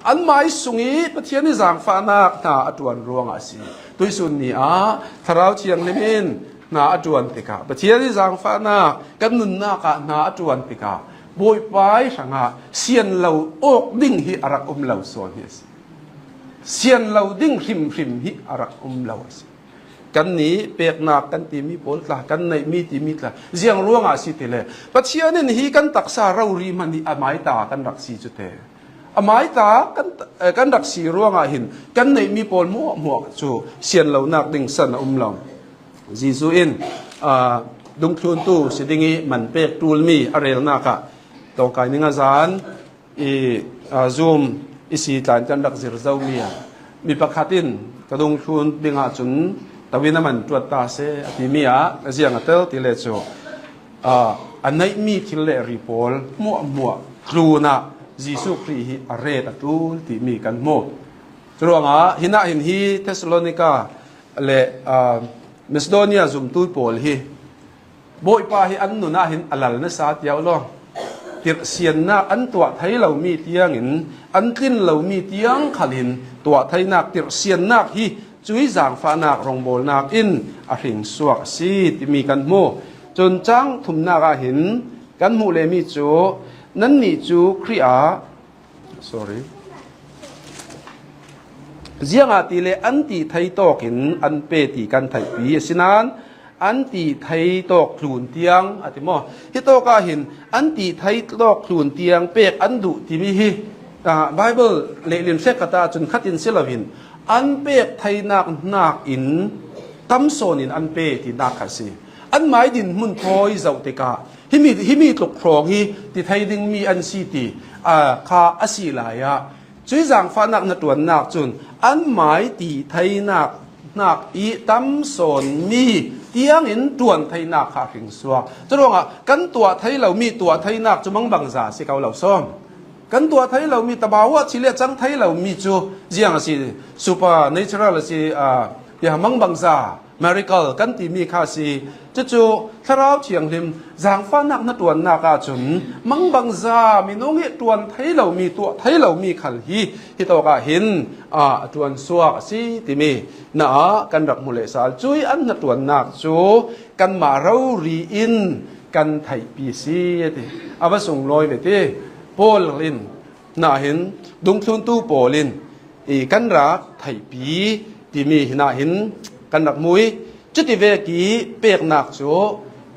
อันไม้สุงีประเทศนี้จางฟ้านักนาอจวนร่วงอ่ะสิตุยสุนนี่ถ้าเราเชียงนิมินนาอจวนติกาประเทศนี้จางฟ้านักกันนุนนักนาอจวนติกาโบยไปสังหาเสียนเราอกดิ่งฮิอารักเราส่วนเฮสเสียนเราดิ่งริมฮิอารักเราสิกันนี้เปียกนักกันตีมีโพลตากันในมีตีมีตาเสียงร่วงอาสิติเลปัจเจียนี่ฮีกันตักษาเรารีมันนี่อามายตากันรักสีจุดเตอามายตากันรักสีร่วงอาหินกันในมีโพลมัวจูเสียนเรานักดิ่งสันเราจีซูอินดุงคลุนตู้สิดิ่งมันเปียกตูลมีอะไรนักะตัวกายนิงาจานซูมอิสิจานกันรักสิรเจ้ามีประคัตินกระดุงคลุนดิ่งอาจุนแต่วินามันตรวจตาเสที่มีเสียงเตลที่เลจูอันไหนมีที่เลรีพอลมัวครูนะยิสุครีฮิอาเรตตูที่มีกันโมจรวงหินาหินฮีเทสโลนิกาเลมิสโดเนียซุมตูปอลฮีโบยปาฮิอันนุนาหินอัลลนสาตยาวลองติรเสียนนาอันตัวไทยเรามีเตียงหินอันขึ้นเรามีเตียงขันหินตัวไทยนักติรเสียนนักฮีจุยจางฟ้านักรองโบลนักอินอหิงสวกสีที่มีกันโมจนจังทุมนากหินกันมูเลมีจูนั่นนี่จูครีอาเจียงอาติเลอันตีไทยตอกหินอันเปตีกันไทยปีสินันอันตีไทยตอกขลุ่นเตียงอติโมฮิโตกาหินอันตีไทยตอกขลุ่นเตียงเปกอันดุที่มีฮิไบเบิลเลเลียนเซกตาจนคัดอินเซลวินอันเปกไทยนักอินตั้มโซนินอันเปที่นักขัดสิอันหมายดินมุนทอยเจ้าเตกาฮิมีตกครองฮิที่ไทยดิงมีอันซีตีคาอสีลายะ ช่วยจางฟ้านักนัดวนนักจุนอันหมายตีไทยนักอีตั้มสนมีเตียงอินตวนไทยนักขาขิงสัวจะรู้ว่ากันตัวไทยเรามีตัวไทยนักจะมังบังซาสิเขาเราซ้อมกันตัวไทยเรามีตะบาวะชิเลจังไทยเรามีจูเจียงสิซูเปอร์เนเชอรัลสิอย่างมังบังซามาริเคิลกันที่มีค่าสิจู่ถ้าเราเฉียงริมจางฟ้านักนัดวนนักอาจุนมังบังซามีน้องเหตวนไทยเรามีตัวไทยเรามีขันฮิตโอกาหินตวนสวกสิที่มีน่ะกันรักมุเลสาจุยอันนัดวนนักจูกันมาเรารีอินกันไทยปีซีที่อาวัส่งลอยไปที่โพลลินน่าเห็นดุงทุนตู้โพลินกันรักไทยปีที่มีน่าเห็นกันรักมุยจุดที่เวกีเปียกหนักจู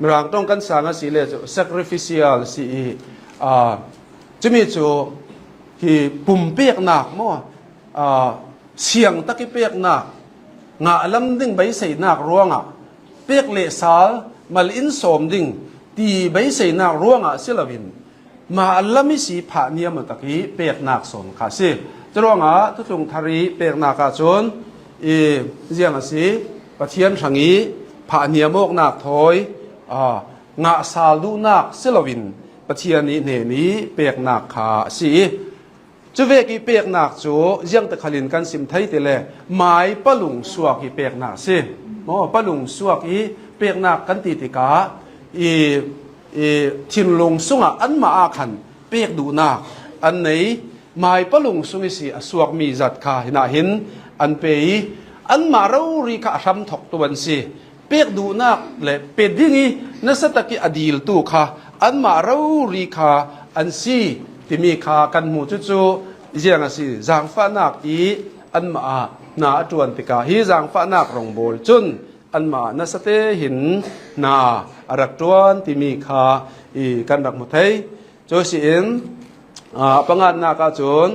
มรังต้องกันสางสิเลจู sacrificial สิจะมีจูที่ปุ่มเปียกหนักมั่วเสียงตะกี้เปียกหนักงาลำดิ่งใบใส่หนักร่วงเปียกเละสาลมาลินสมดิ่งตีใบใส่หนักร่วงเสลวินมาลำมิสีผ่าเนียมตะกี้เปียกหนักสนขาสิจะร่วงทุกทงทารีเปียกหนักจนเจียงสิปะเทียนสังอีผ่าเนียมกนักถอยงาซาลูนักเซลวินปะเทียนนี้เนนี้เปียกนักขาสีจะเวกีเปียกนักจูยังตะขลินกันสิมไทยเตเลไม้ปะลุงสวกอีเปียกนักสิมอปะลุงสวกอีเปียกนักกันติติกาทินลงสุงอันมาอาขันเปียกดูนักอันไหนไม้ปะลุงสุงสิสวกมีจัดขาหน้าหินอันเปยอันมาเรารีกะรำถกตัวสิเปียกดูนักเลยเป็ดยิ่งนัสตะกี้อดีลตู้ค่ะอันมาเรารีกะอันซีที่มีขากันหมู่จู่ๆเจียงสิจางฟ้านักอีอันมาหนาจวนติกาฮีจางฟ้านักรองโบลจุนอันมานัสเตหินนาอรักจวนที่มีขาอีกันรักหมดไทยโจสิอินปังงานนักจวน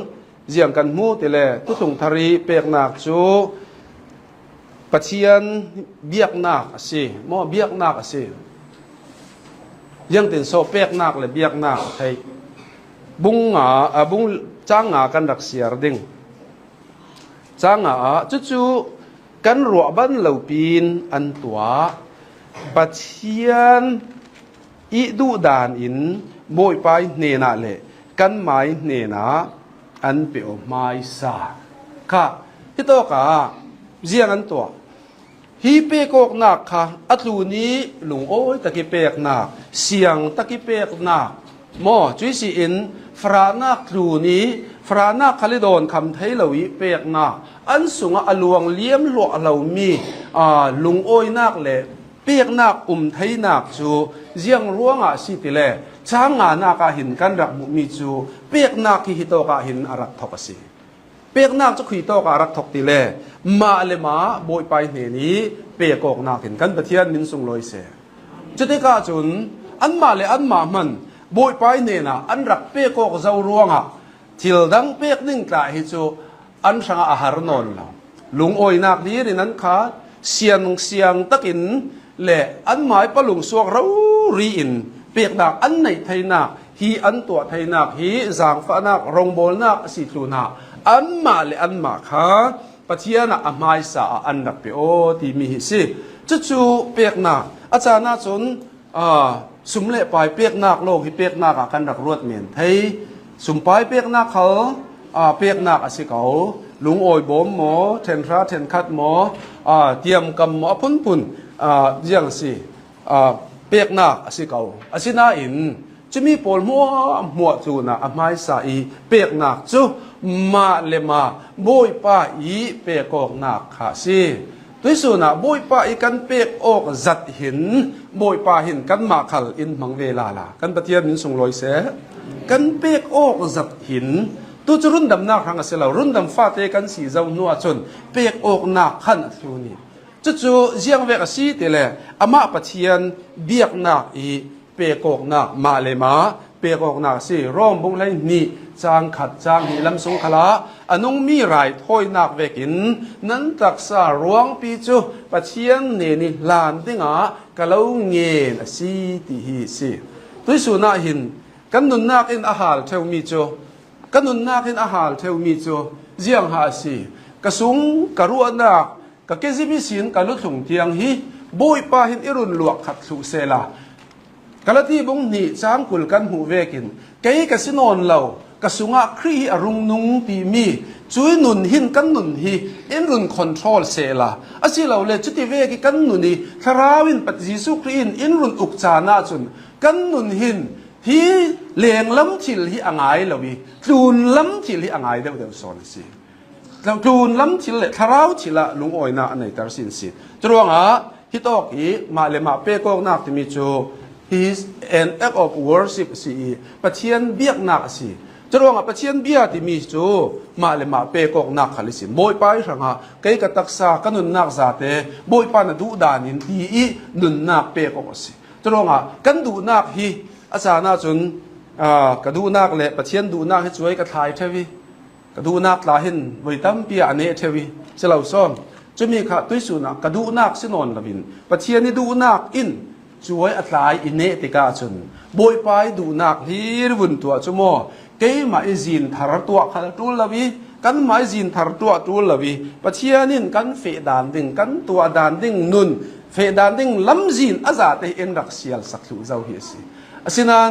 เจียงกันหมู่ติเลตุตุงทารีเปียกนักจูปะเทียนเบียกนักสิมอเบียกนักสิยังติดโซเปียกนักเลยเบียกนักไทยบุ้งบุ้งจ้างกันรักเสียร์ดิ่งจ้างจู่ๆกันรัวบันเหล่าปีนอันตัวปะเทียนอีดูดานอินโบยไปเนนาเล่กันไม้เนนาอันเปียวไม้สาค่ะที่โตกะเจียงอันตัวฮีเปกอกนักค่ะอัตลูนี้หลงโอ้ยตะกี้เปกนักเสียงตะกี้เปกนักมอจุยสิอินฟรานักลูนี้ฟรานักคลิโดนคำไทยเหล่าวิเปกนักอันสูงอลวงเลี้ยมหลวเหล่ามีหลงโอ้ยนักเลยเปียกนักไทยนักจูเจียงร่วงสิติเลช้างนักหินกันรักมุมีจูเปียกนักที่ฮิโตกะหินอารักทกสิเปียกนักจะขุยโตกะรักทกติเลมาเลมาโบยไปเนนี้เปียกอกนักหินกันปะเทียนมินสุงลอยเสจะได้กาจุนอันมาเลอันมามันโบยไปเนนะอันรักเปียกอกเจ้าร่วงทิลดังเปียกนิ่งกลายฮิจูอันสังอาหารนนละลุงโอยนักนี้ในนั้นค่ะเสียงตะกินเละอันหมายปะลุงสวกเรารีอินเปียกนักอันในไทยนักฮีอันตัวไทยนักฮีจางฟ้านักรงโบลนักสิทูนักอันมาเลอันมาค่ะปะเทียนะอามายสาอันนักเปียวที่มีหิสิจู่ๆเปียกนักอาจารย์น่าสนสุมเละไปเปียกนักโลกที่เปียกนักกันรักรวดเมียนไทยสุมไปเปียกนักเขาเปียกนักสิเขาลุงโอยบ่มหมอเทนราเทนคัดหมอเตรียมกำหมอพุ่นยังสิเปียกนักสิเขาสิน่าอินจะมีปอลมัวจูนะอามายสาอีเปียกนักจูมาเลมาโบยป้าอีเปียกอกนักขาสิด้วยส่วนน่ะโบยป้าอีกันเปียกออกจัดหินโบยป้าหินกันมาขัลอินมังเวลาละกันปะเทียนมินส่งลอยเสกันเปียกออกจัดหินตัวจะรุ่นดำนักทางเสลารุ่นดำฟาเตกันสีเจ้านัวจนเปียกออกนักขันสูนี่จู่ๆเจียงเวกสีเตเลอามาปะเทียนเบียกนักอีเปียกออกนักมาเลมาเปียกออกนักสิร่มบุงไลนี่จางขัดจางหิลำสงขลาอนุมีไรถ้อยนักเวกินนั้นตักษารวงปีจูปะเทียนเนนี่ลานติงกะเลาเงียนสีติฮีสิตัวสุนาหินกันนุนนักอินอาหารเทวมีจู กันนุนนักเห็นอาหารเทวมีจูเจียงหาสีกระสุงกระรัวนักกะเกจิมิสินกะลุถุงเทียงฮีบุยปาหินอิรุนหลวกขัดสุเซลากะละที่บุงนี่จางกุลกันหูเวกินเกยกะสินอนเหล่ากะสุงะครีอรุงนุงปีมีจุยนุนหินกันนุนฮีอิรุนคอนโทรลเซลาอาศิเหล่าเลจุติเวกิกันนุนฮีทาราวินปัจจิสุครีนอิรุนอุกจานาจุนกันนุนหินฮีเลียงล้ำทิลฮีอ่างไงเหล่าวีจูนล้ำทิลฮีอ่างไงเดี๋ยวสอนสิเราจูนล้ำทิลเลทาราวทิละลุงอ้อยนาอันไหนตาสินสิจรวงอ่ะฮิตอกอีมาเลมาเปกอกนักที่มีจู is an act of worship สิปะเทียนเบียกนักสิจรวงอ่ะปะเทียนเบียที่มีจูมาเลมาเปกอกนักขลิสิบอยไปสังหะเกยกตักษากันนุนนักซาเตบอยปานะดูดานินทีอีนุนนักเปกอกสิจรวงอ่ะกันดูนักฮีอาจารย์น่าจนกระดูนักเละปะเทียนดูนักให้ช่วยกระทายเทวีกระดูนักลาหินไว้ตั้มเปียอันนี้เทวีเสลาซ้อมจะมีข้าตุยสุนักกระดูนักสินอนละบินปะเทียนนี่ดูนักอินช่วยอัตลายอินเนติกาจนบอยไปดูนักฮีรวุ่นตัวชั่วโมเกยมาอิจินทารตัวขัดตัวละบีกันมาอิจินทารตัวละบีปะเทียนินกันเฟดานดิ่งกันตัวดานดิ่งนุนเฟดานดิ่งลำจินอาจารย์เอ็นรักเสียลสักลู่เจ้าเฮียสิสินัน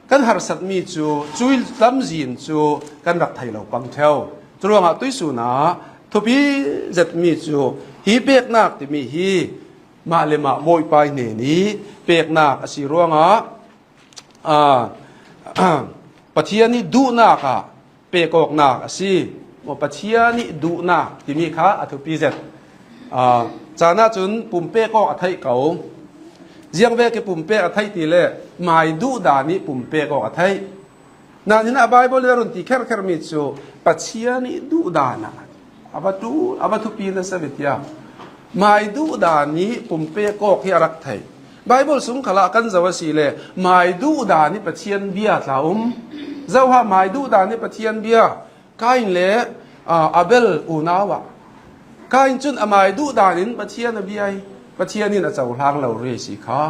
กันหาสัตมีจูจุยลำจินจูกันรักไทยเราปังเทวจรวงตุยสุนาทบีจัดมีจูฮีเปียกนักที่มีฮีมาเลมาโมยไปเนนี้เปียกนักสิรวงปะเทียนี่ดูนักเปียกอกนักสิว่าปะเทียนี่ดูนักที่มีข้าทบีจัดจานาจุนปุ่มเปียกอกอัฐิเก่าเจียงเวกปุ่มเปกอัฐิตีเล่ไม่ดูดานี่ปุ่มเปกอัฐินั่นนี่นะไบเบิลเรื่องที่แค่มีจูปัจเจียนี่ดูดานะอาบัตุปีนสวิทยาไม่ดูดานี่ปุ่มเปกอกที่รักไทยไบเบิลสุงขลากันจะว่าสิเล่ไม่ดูดานี่ปัจเจียนเบียร์ลาเจ้าว่าไม่ดูดานี่ปัจเจียนเบียร์กายเล่อาเบลอูนาวะกายจุนไม่ดูดานินปัจเจียนเบียร์ปะเทียนี่นะเจ้าหางเราเรสิค่ะ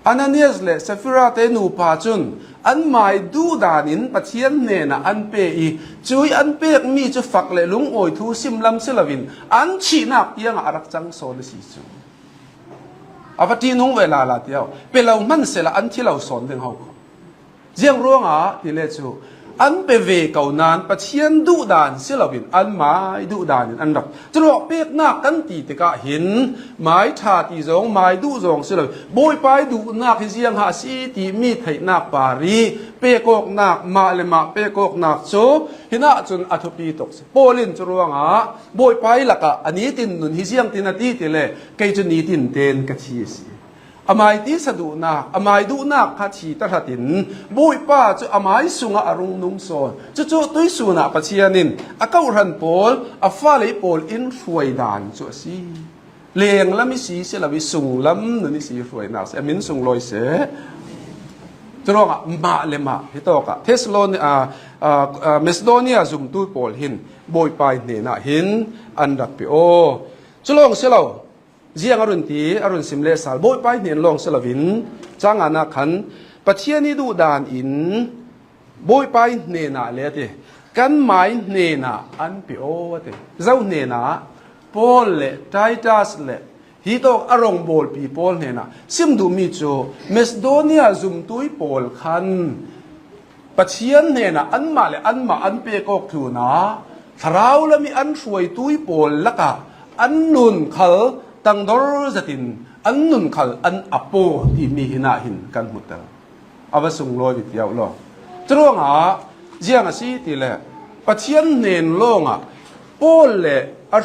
อันนั้นเนี่ยเลยเซฟิราเตนูปาจุนอันไม่ดูดานินปะเทียนเนี่ยนะอันเปย์จุยอันเปย์มีจะฝักเลยลุงโอยทูซิมลำเซลวินอันชีนักยังอารักจังโซนสิจูอาวัตินุ่งเวลาละเดียวเป็นเรามันเสละอันที่เราสอนถึงเขาเจียงร้องที่เลจูอันเปเวเก่านานปะเทียนดูดานเสลวินอันไม้ดูดานอันดับจะบอกเปียกนักกันตีตะกะเห็นไม้ชาตีจงไม้ดูจงเสลวินบอยไปดูนักเสียงหาสีตีมีไทยนักปารีเปียกอกนักมาเลมาเปียกอกนักโซเห็นจนอัฐปีตกโปลินจะร้องบอยไปละกะอันนี้ตินนุนฮิเสียงตินาตีติเลเกยจนี้ตินเตนกะชีสีอามายตีสะดุนักอามายดูนักพัชีตระตินบุยป้าจะอามายสุงอรุงนุงโซนจะจุตุยสุนักปัจเจียนินอาเก้ารันโพลอาฟ้าเลยโพลอินฟวยดานจุสีเลียงละมิสีเสลวิสุงล้ำนุนิสีฟวยนักเสมินสุงลอยเสจะร้องมาเลมาฮิตอกะเทสโลนเมสโดเนียซุมตุยโพลหินบุยไปเนน่ะหินอันดับเปโอจะร้องเสลาเจียงอรุณตีอรุณสิมเลสาลบอยไปเนียนลองสลวินจางอานาขันปัจเจียนี่ดูดานอินบอยไปเนน่าเลติกันไม้เนน่าอันเปียวเตเจ้าเนน่าโพลเลไททัสเลฮิตอกอารมณ์บอลปีโพลเนน่าซิมดูมิโจเมสโดเนียซุมตุยโพลขันปัจเจียนเนน่าอันมาเลอันมาอันเปกอกทูนาทราวละมีอันช่วยตุยโพลละกะอันนุนเขาตั้งดอร์จัตินอันนุนขัลอันอโปที่มีหินาหินกันหมดแล้วเอาไปส่งลอยวิทยาลองจรวงเจียงสีตีแหละปัจเจียนเนนลงโปลเละ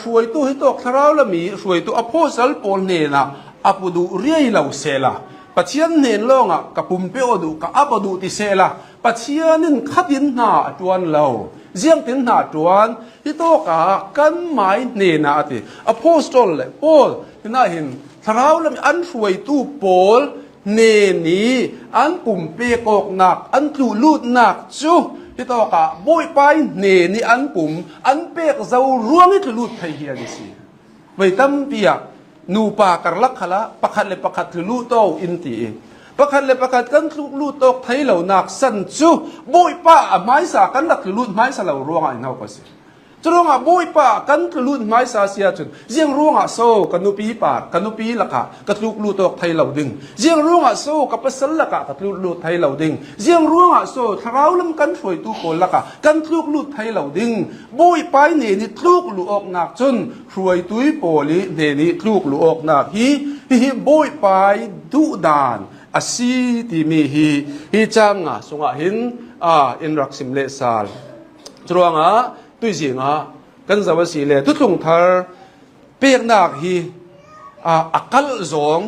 ช่วยตัวให้ตกทาราวละมีช่วยตัวอโพสัลโปลเนนะอปดูเรียเหล่าเซลาปัจเจียนเนนลงกับปุ่มเปโอดูกับอปดูติเซลาปัจเจียนินขัดินหน้าจวนเราเจียงตินหน้าจวนที่โตกะกันไม้เนนะติอโพสตอลเลยโปลน่าเห็นทาราวละมีอันช่วยตู้โปลเนนี้อันปุ่มเปกอกหนักอันถูลูดหนักจูที่ต่อกะบอยไปเนนี้อันปุ่มอันเปกเจ้าร่วงให้ถูลูดไทยเฮียดิสิไว้ตั้มเปียนูปากระลักขละประคัดเลยประคัดถูลูโตอินตี ประคันเลยประคันกันลูตกไทยเหล่านักสันจูบุยป้าไม้สากันหลักลุดไม้สาเหล่าร่วงไอ้เนาก็สิจรวงอ่ะบุยป้ากันลุดไม้สาเสียจนเจียงร่วงอ่ะโซ่กันนุปีปากันนุปีละกะกันลูตกไทยเหล่าดึงเจียงร่วงอ่ะโซ่กับปัสสละกะกันลูไทยเหล่าดึงเจียงร่วงอ่ะโซ่ทาราวลำกันช่วยตู้คนละกะกันลูไทยเหล่าดึงบุยป้าเนี่ยนี่ลูออกหนักจนช่วยตุ้ยโปลีเนี่ยนี่ลูออกหนักฮีบุยป้าดุดานอาศีติมีฮีจังอ่ะสงหินอินรักสิมเลสาลจรวงอ่ะตุยสิงอ่ะกันสวัสดีเลยทุกทงทาร์เปียกนักฮีอักลซอง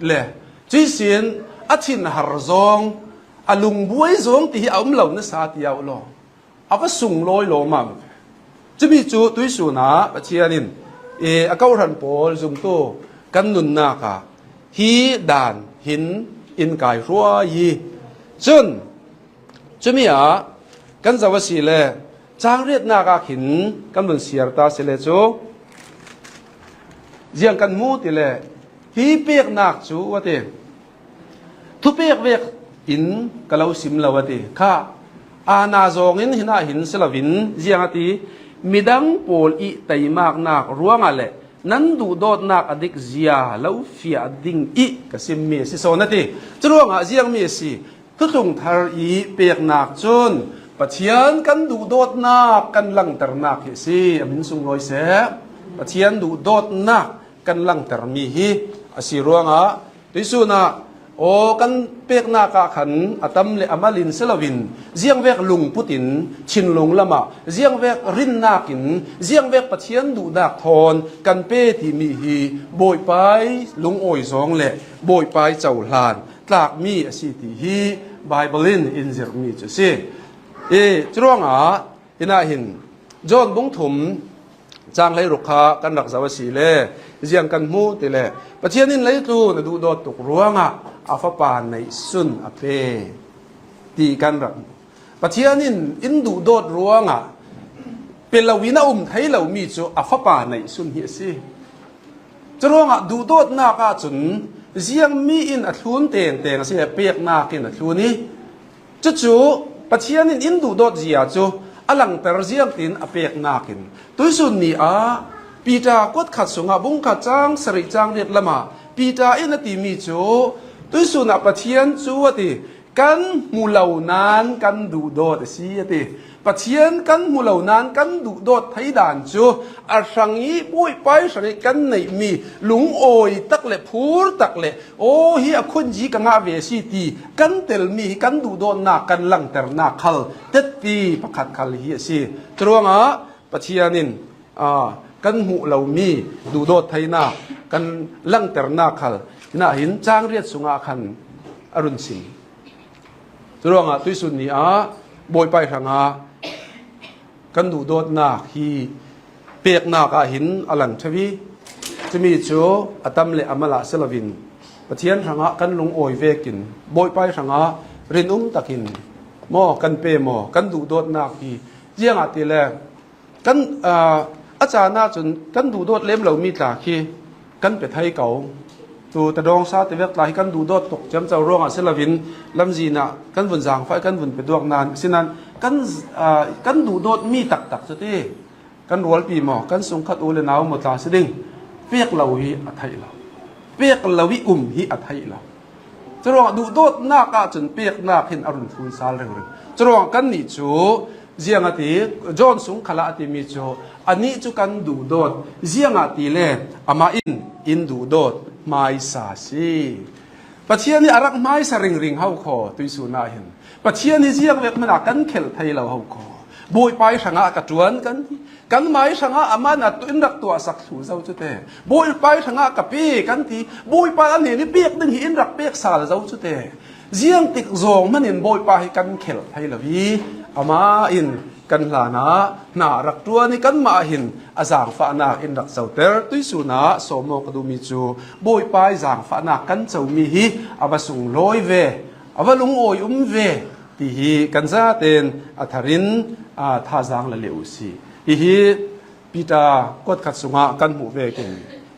เลยจุยสินอาทินหาร์ซองลุงบวยซองที่เอาเหล่านั้นสาธิยาวลงเอาไปส่งลอยลงมาจะมีจุดตุยสุนะปัจจัยนี้อากาศรันโพลซุ่มโตกันนุนนาคาฮีดานหินอินกายรัวยีจนจะมีกันสวัสดีเลยจางเรียดนากาหินกันนุนเสียร์ตาเสเลจูเจียงกันมูติเลยฮีเปียกนักจูวะเตทุเปียกเวกอินกะเลาสิมลาวะเตข้าอาณาจงอินหินาหินเสลวินเจียงตีมิดังโพลอีไตมากนักรัวงอะไรนั้นดูโดดนักอดิกเจียแล้วฟิอาดิ่งอีกสิมเมสิโซนัติจรวงอาเจียงเมสิทุกทงทาร์อีเปียกนักจนปัจเจียนกันดูโดดนักกันลังตรนักสิอามินสุงลอยเสปัจเจียนดูโดดนักกันลังตรมีฮีอาศิรวงดิสุนะโอกันเปียกนากาขันอัตมเลอมาลินเซลวินเจียงเวกลุงปุตินชินลุงละมาเจียงเวกรินนากินเจียงเวกปัจเจียนดูดักทอนกันเปที่มีฮีโบยไปลุงโอยสองเละโบยไปเจ้าลานตากมีอสิติฮีไบเบิลินอินเซอร์มีจะสิจรวงหินาหินจอนบุงถุมจางให้รุกค้ากันรักษาวัสีเล่เจียงกันมูติเล่ปัจเจียนินเลยตูนดูโดดตกรัวงอาฟปานในสุนอเปตีกันรักปัจเจียนินอินดูโดดรัวงเป็นเราวินาไทยเรามีจูอาฟปานในสุนเฮียสิจรวงดูโดดนากาจุนเจียงมีอินอัทุนเตียงเสียเปียกนากินอัทุนี้จูปัจเจียนินอินดูโดดเจียจูอลังเตอร์เจียงตินอเปียกนากินตุยสุนนี่ปีตากดขัดสงบุงขัดจางสริจางเรียดละมาปีตาอินติมีจูตุยสุนปัจเจียนจูวติกันมูเหล่านานกันดูโดดสิติปัจเจียนกันมูเหล่านานกันดูโดดไทยด่านจูอาสังยีปุยไปสังกันในมีลุงโอยตักเละพูดตักเละโอ้เฮียคนจีกังอาเวสิตีกันเตลมีกันดูโดนนากันลังเตอร์นาคัลเต็ดปีประคัดคัลเฮียสิจรวงปัจเจียนินกันหูเหล่ามีดูโดดไทยนากันลังเตอร์นาคัลน่าเห็นจางเรียดสุงอาคันอรุณสิงจรวงตุยสุนนี่บอยไปทางกันดูโดดนาฮีเปียกนากาหินอลังทวีจะมีโจอัตมเลอมลาเซลวินปะเทียนทางกันลงโอยเวกินบอยไปทางรินตะกินหม้อกันเปหม้อกันดูโดดนาฮีเจียงติแลกันอาจารย์น่าจนกันดูโดดเล็มเหล่ามีตาคีกันไปไทยเก่าตัวตะดองซาติเวกลายกันดูโดดตกจำเจ้าร่องเซลวินลำจีน่ะกันวุ่นจางไฟกันวุ่นไปดวงนานสินั้นกันดูโดดมีตักสุดที่กันรัวปีหมอกันสงขัดอุเลนาวหมดตาสดิ่งเปียกเหล่าฮีอัฐิเราเปียกเหล่าวิฮีอัฐิเราจะรองดูโดดหน้ากาจนเปียกหน้าเห็นอรุณทูลซาเรื่องจะรองกันนี่จูเจียงอติจอนสงขลาอติมีจูอันนี้จูกันดูโดดเจียงอติเล่อามาอินดูโดดไม่สาสีปัจเจียนี่อารักไม่สริงเฮาคอตุยสุนาเห็นปัจเจียนี่เจียงเวกมันอากันเขลไทยเราเฮาคอบอยไปสังอากระจวนกันไม่สังอามันตุอินรักตัวสักสูเจ้าจุดเตะบอยไปสังอากระปีกันทีบอยไปอันนี้นี่เปียกดึงหินรักเปียกสาเจ้าจุดเตะเจียงติกซองมันเห็นบอยไปกันเขลไทยเราวีอามาอินกันลานาหนารักตัวนี่กันมาหินอาจางฟ้านาอินรักเจ้าเตอร์ตุยสุนาสมกดูมีจูบอยไปจางฟ้านากันเจ้ามีฮีอาบสุงลอยเวอาบลุงโอยเวที่ฮีกันซาเตนอัธรินท่าจางละเลวสีที่ฮีปีตากดขัดสุงากันหูเวกิน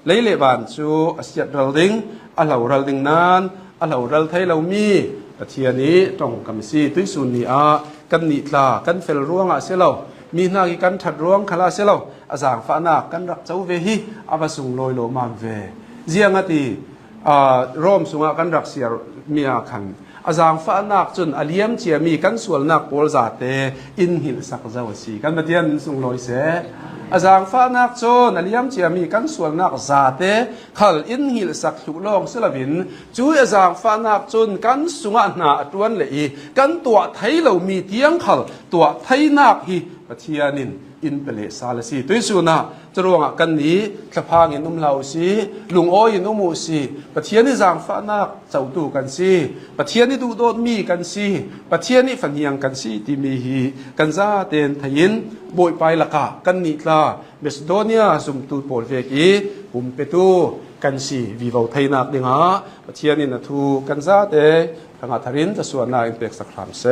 เลยเลบานจูอาเซียดรัลดิงอาเหล่ารัลดิงนั้นอ เรารัลไทยเรามีเทียนี้ตรงกำซีตุยสุนีอากันนิตลากันเฟลร่วงเสียเรามีนากิกันถัดร่วงขลาเสียเราอาจารย์ฟ้านากันรักเจ้าเวฮีอาบสุงลอยโลมามเวเจียงตีร่มสุงกันรักเสียมีอาคันอาจารย์ฟ้านักจนอเลียมเจียมีกันส่วนนักโพลจาเตอินหิลสักเจ้าสีกันมาเดียนสุงลอยเสอาจารย์ฟ้านักจนอเลียมเจียมีกันส่วนนักจาเตขัลอินหิลสักทุกลองสลับินจูอาจารย์ฟ้านักจนกันสุงหนาตวนเลยกันตัวไทยเรามีเตียงขัลตัวไทยนักฮีปะเทียนินอินเปเลสาลสีตุยสุนะจรวงกันนี้ขพางอินุมเหล่าสีลุงโออินุมูสีปะเทียนี่จางฟ้านักเจ้าตูกันสีปะเทียนี่ดูโดดมีกันสีปะเทียนี่ฝันยังกันสีที่มีฮีกันซาเตนทยินบอยไปละกะกันนิลาเมสโดเนียสุมตูโปลเวกีปุ่มเปตูกันสีวิวไทยนักดิงาปะเทียนี่นะทูกันซาเตทางอัธรินจะส่วนนาอินเปกสักครั้งเส